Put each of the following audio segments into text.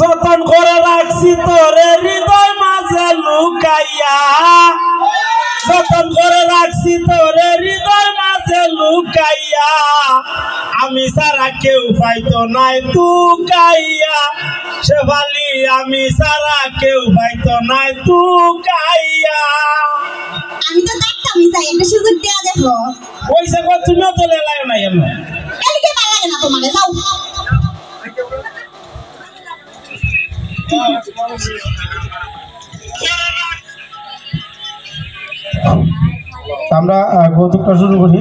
যতন করে রাখছি তোরে হৃদয় মাঝে লুকাইয়া, যতন করে রাখছি তোরে হৃদয় মাঝে লুকাইয়া, আমি সারা কেউ পাইতো নাই তুকাইয়া, শেফালি আমি সারা কেউ পাইতো নাই তুকাইয়া। আমি তো দেখতাম চাই একটা সুযোগ দেয়া দেখো। ওইসে কো তুমিও তো লেলাই না এমন এদিকে ভালো লাগে না তোমারে, যাও। আমরা কৌতুকটা শুরু করি।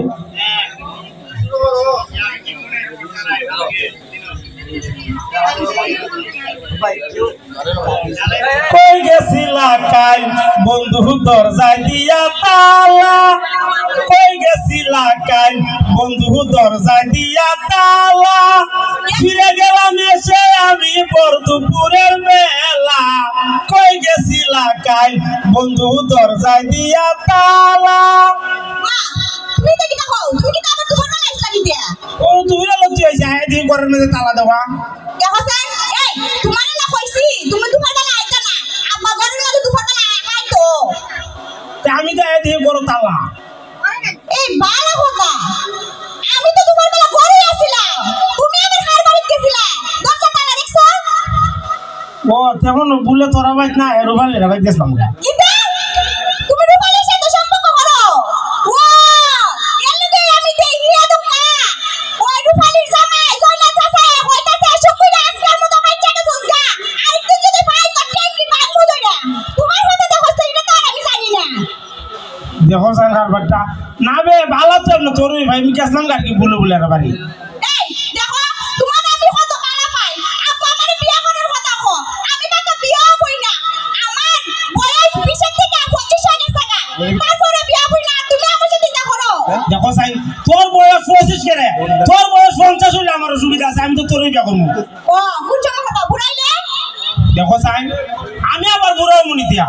কই গেছিলা কাই বন্ধু দরজায় দিয়া তালা, কই গেছিলা কাই বন্ধু দরজায় দিয়া তালা, ফিরে গেলাম এসে আমি বরদুপুরের মেলা, কই গেছিলা কাই বন্ধু দরজায় দিয়া তালা। মা তুমি তো কি দেখো, তুমি কি আবার তোমার বেলা ইসলামি দিয়া ও তুই লজ্জা হইছে এদিন ঘরের মধ্যে তালা দেওয়া। দেখো স্যার, এই তোমার না কইছি তুমি তোমার বেলা আইতা না, আব্বা ঘরের মধ্যে তোমার বেলা আইতো। আমি তো এদিন বড় তালা। এই বালা কথা, আমি তো তোমার বেলা ঘরে আছিলাম, তুমি আমার কার বাড়িতে গেছিলা, দরজা টানা দেখছো? ও তেমন বলে তোরা বাইক না রুবালি রে বাইক গেছিলাম গা। ইতা তুমি রূপালীর সাথে সম্পর্ক করো? ও এলগে আমি দেই নিয়া দোকা, ওই রূপালীর জামাই জয়না চাচা হইতাছে শুকুইরা আজকাল মতো বাচ্চাকে সুজগা, আর একটু যদি ভাই তো টেকি ভাঙবো দইরা, তোমার সাথে তো হচ্ছে এটা তো আমি জানি না। দেখো সান কারবারটা না বে ভালো তো না তোর ভাই আমি গেছিলাম গা কি বলে বলে বাড়ি। এই দেখো তোমার আমি কত কালা পাই, আপু আমারে বিয়া করার কথা কো, আমি তো বিয়াও কই না, আমার বয়স 20 থেকে 25 হয়ে গেছে গা, তারপরে বিয়া কই না, তুমি আমার সাথে দেখা করো। দেখো সাইন তোর বয়স 25 করে, তোর বয়স 50 হইলে আমার অসুবিধা আছে, আমি তো তোরই বিয়া করব। ও কুচম কথা বুড়াইলে দেখো সাইন আমি আবার বুড়ো মুনি দিয়া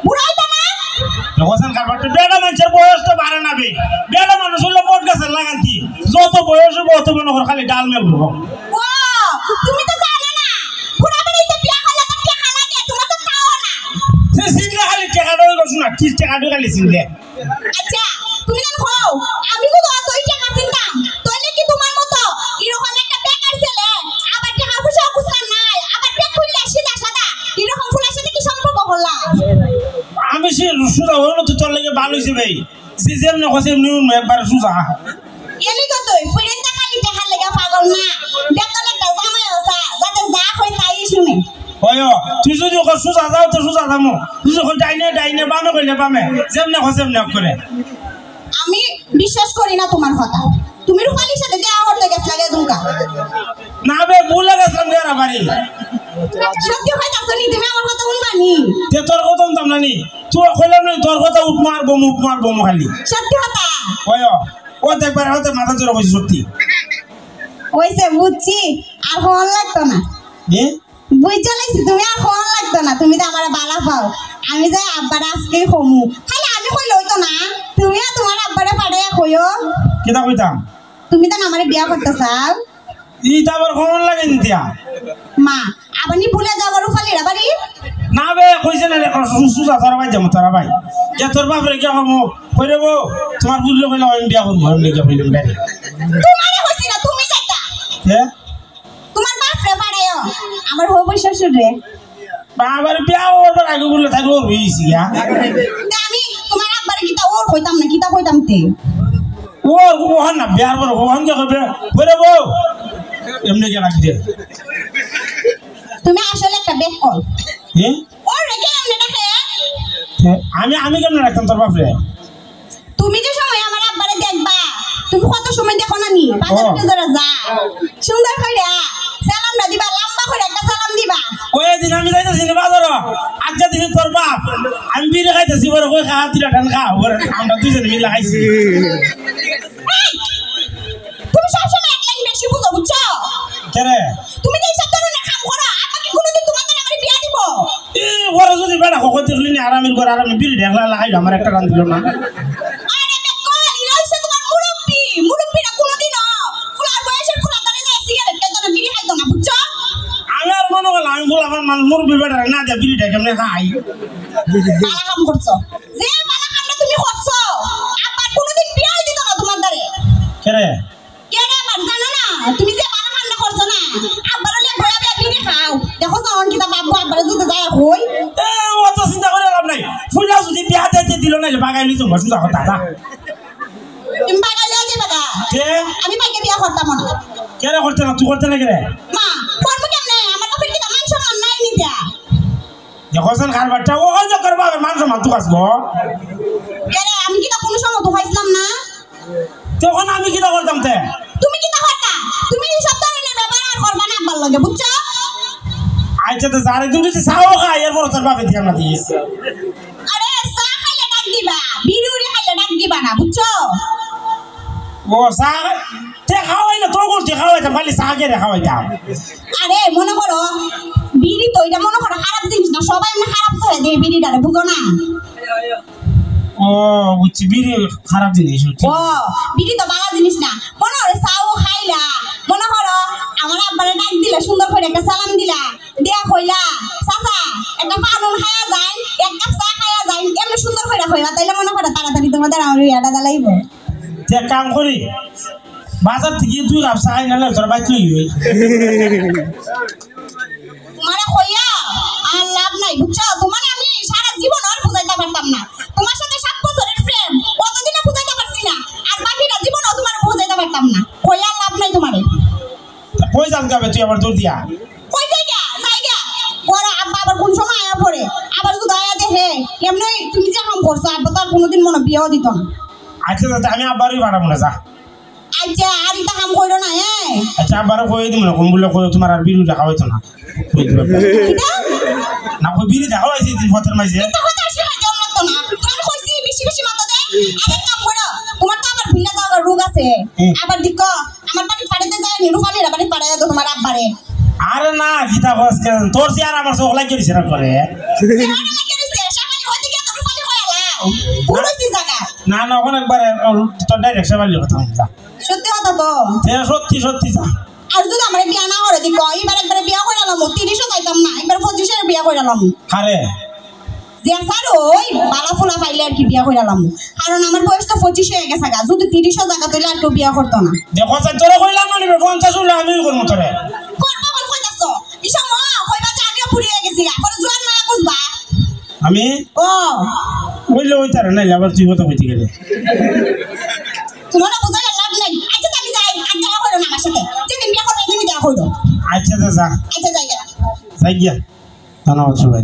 বুড়াইতা না। দেখো সান কারবারটা বেড়া মানুষের বয়স তো বাড়ে না বে, বেড়া মানুষ হইলে বট গাছের লাগান্তি, যত বয়স হবে অত মনে কর খালি ডাল মেলবো। ও তুমি তো জানো না বুড়া বাড়িতে বিয়া করলে তো টাকা লাগে, তোমার তো তাও না। সে সিংলে খালি টাকা দই করছ না, কি টাকা দই খালি সিংলে। আচ্ছা তুমি না খাও, আমি যদি অতই টাকা চিনতাম তাহলে কি তোমার মতো এরকম একটা বেকার ছেলে আবার টাকা পয়সা কুছরা নাই, আবার পেট খুললে সিধা সাদা এরকম ফুলের সাথে কি সম্পর্ক হলো? আমি সে সুজা হইলো তো তোর লাগে ভালো হইছে ভাই, যে যেমন কইছে এমনি একবার সুজা। এলি কতই ফুরেনটা খালি টাকা লাগা পাগল না, বেতন একটা জামাই আছে যাতে যা কই তাই শুনে। ওয় তুই যদি ওকে সুজা যাও তো সুজা যামো, তুই যখন ডাইনে ডাইনে বামে কইলে বামে, যেমনে কইছে এমনি করে। আমি বিশ্বাস করি না তোমার কথা, তুমি রূপালীর সাথে দেখা করতে গেছ লাগে দুকা না বে ভুলে গেছিলাম গেরা বাড়ি। সত্যি কইতাছ নি, তুমি আমার কথা শুনবা নি? তে তোর কথা শুনতাম না নি, তুই কইলাম না তোর কথা উঠ মারবো খালি। সত্যি কথা ওয় ও দেখবার হতে মাথা জোরে কইছে সত্যি। ওইসে বুঝছি, আর ফোন লাগতো না। এ বুঝতে লাগছি তুমি আর ফোন লাগতো না, তুমি তো আমার বালা পাও। আমি যাই আব্বার আজকেই কমু, খালি আমি কইলে হইতো না, তুমি আর তোমার আব্বারে পাড়াইয়া কইও কিতা কইতাম তুমি তো আমারে বিয়া করতে চাও। ইটা আবার কেমন লাগে নিতিয়া মা আবার নি ভুলে যাবো রূপালীর বাড়ি? না বে কইছে না রে সুজা তোরা ভাই যাবো তোরা ভাই, যে তোর বাপ রে কে হমো কই রে বউ তোমার বুঝলো কইলা আমি বিয়া করবো, আমি কে কইলাম ডাইরে তোমারে কইছি না তুমি যাইতা, হে তোমার বাপ রে পাড়াইও আমার হবু শ্বশুর রে। বাবার বিয়া ওর আগে বললে থাকবো হইছি গা। আমি তোমার আব্বারে কিতা ওর কইতাম না, কিতা কইতাম তে ওর ওহন না বিয়ার পর ওহন কে কইবে কই রে বউ এমনি কে রাখি দে। তুমি আসলে একটা বেক কল। হে ওর রেখে আমনে রাখে আমি কেমনে রাখতাম তোর বাপ রে? তুমি যে সময় আমার আব্বারে দেখবা, তুমি কত সময় দেখো না নি বাজারে যারা যা সুন্দর কইরা সালাম না দিবা, লম্বা করে একটা সালাম দিবা। ওই দিন আমি যাইতাছি না বাজার, আজকে দিন তোর বাপ আমি বিড়ি খাইতেছি বড় কই খা তিরা ঠান খা ওরে আমরা দুইজনে মিলে খাইছি। তুমি সবসময় এক লাইন বেশি বুঝো, বুঝছো? কেরে তুমি যে সব ধরনের কাম করো, আমাকে কোনোদিন তোমাদের আমার বিয়া দিব? এ ওরে যদি বেড়া কই দেখলি না আরামের করে আরামে বিড়ি ঢেকলা লাগাইলো আমার একটা রান দিল না। আরে বেকল ইরা হইছে তোমার মুরব্বি, মুরব্বিরা কোনোদিন ফুলার বয়সের ফুলা ধরে যায় সিগারেট খাইতো না, বিড়ি খাইতো না, বুঝছো? আমার মনে করলাম আমি বললাম আমার মুরব্বী বেটারে না দেয় বিড়িটা কেমনে খাই বালা কাম করছো যে বালা কামটা তুমি করছো আব্বার কোনোদিন বিয়াই দিত না তোমার দ্বারে কেরে কে রে আমার জানো না তুমি যে বালা কামটা করছো না আব্বার হলে ভয়া ভয়া বিড়ি খাও দেখো সাউন কিতা বাবু আব্বার যদি যায় কই এ অত চিন্তা করে লাভ নাই ফুলা যদি বিয়া দিতে দিল না বাগাই লিছো সুজা কথা না তুমি বাগাই লিয়ে যাবে গা কে আমি বাইকে বিয়া করতাম না কেরে করতে না তুই করতে না কেরে মা করবো কেমনে আমার তো ফিরকি মান সম্মান নাই নিতা দেখছেন খারবারটা ও যে করবা মান সম্মান তুই আসবো কে রে আমি কি তা কোনো সময় তো খাইছিলাম না তখন আমি কি করতাম তে তুমি কি তা করতা তুমি এই সব ধরনের ব্যবহার আর করবা না আব্বার লগে বুঝছো আচ্ছা তো যার একদিন যদি চাও খাই এরপর তোর বাপে দিয়ে আমরা দিস আরে চা খাইলে ডাক দিবা বিড়ি উড়ি খাইলে ডাক দিবা না বুঝছো ও চা তে খাওয়াইলে তো বলতে খাওয়াইতাম খালি চা কে খাওয়াইতাম আরে মনে করো বিড়ি তো এটা মনে করো খারাপ জিনিস না সবাই এমনি খারাপ ছেড়ে দিয়ে বিড়িটারে বুঝো না ও বুঝছি বিড়ি খারাপ জিনিস ও বিড়ি তো ভালো জিনিস না মনে করো চাও খাইলা মনে করো আমার আব্বারে ডাক দিলা সুন্দর করে একটা সালাম দিলা দিয়া কইলা চাচা একটা পানুন খায়া যায় এক কাপ চা খায়া যায় এমনি সুন্দর করে কইবা তাইলে মনে করো তাড়াতাড়ি তোমাদের আমার বিয়াটা দালাইব তে কাম করি বাজার থেকে তুই কাপ চা না তোর বাইক লই তোমারে কইয়া আর লাভ নাই বুঝছো তোমার আমি সারা জীবন আর বুঝাইতে পারতাম না তোমার সাথে 7 বছরের প্রেম কতদিনে বুঝাইতে পারছি না আর বাকিটা জীবনও তোমার বুঝাইতে পারতাম না কইয়া লাভ নাই তোমারে কই যাস গাবে তুই আবার দূর দিয়া কই জায়গা ওর আব্বা আবার কোন সময় আয়া পড়ে আবার যদি আয়া দেখে এমনি তুমি যে কাম করছো আব্বা তো আর কোনোদিন মনে বিয়েও দিত না আচ্ছা আচ্ছা আমি আবারই বাড়াবো না যা আচ্ছা আর এটা কাম করো না হ্যাঁ আচ্ছা আবারও কই দিব না কোন বলে কই তোমার আর বিড়ি দেখা হইতো না কই দিবা এটা না কই বিড়ি দেখা হইছে দিন ফতের মাঝে এটা কথা আসে না দেও লাগতো না তোমার কইছি বেশি বেশি মাথা দে আরে কাম করো তোমার তো আবার ভিন্ন যাওয়ার রোগ আছে আবার দেখো আমার বাড়ি পাড়াতে যায় নিরুফালির বাড়ি পাড়ায় তো তোমার আব্বারে আরে না গীতা বস তোর চেয়ার আমার চোখ লাগি দিছে না করে না না ওখানে একবার তোর ডাইরেক্ট সেবার কথা বলতা সত্যি কথা তো সত্যি সত্যি যা আর যদি আমার বিয়া না করে দিক এবার একবারে বিয়া করে আলাম 30ও যাইতাম না একবার 25 বিয়া করে আলাম আরে যে স্যার ওই বালা ফুলা পাইলে আর কি বিয়া করে আলাম কারণ আমার বয়স তো 25 হয়ে গেছে গা যদি 30ও জায়গা তৈলে আর কেউ বিয়া করতো না দেখো তোরে কইলাম না 50 হইলে আমি করবো তোরে করবা কোন কইতাছ ইসা মা কইবা যে আমিও পুড়িয়ে গেছি গা পরে জোয়ান মা কুসবা আমি ও বললে ওই তার নাই আবার তুই কথা কইতে গেলে তোমার বুঝা লাভ নাই আচ্ছা আমি যাই আর দেখা করো না আমার সাথে যেদিন বিয়া করবে সেদিন দেখা করো আচ্ছা যা আচ্ছা যাই যাই গিয়া ধন্যবাদ সবাই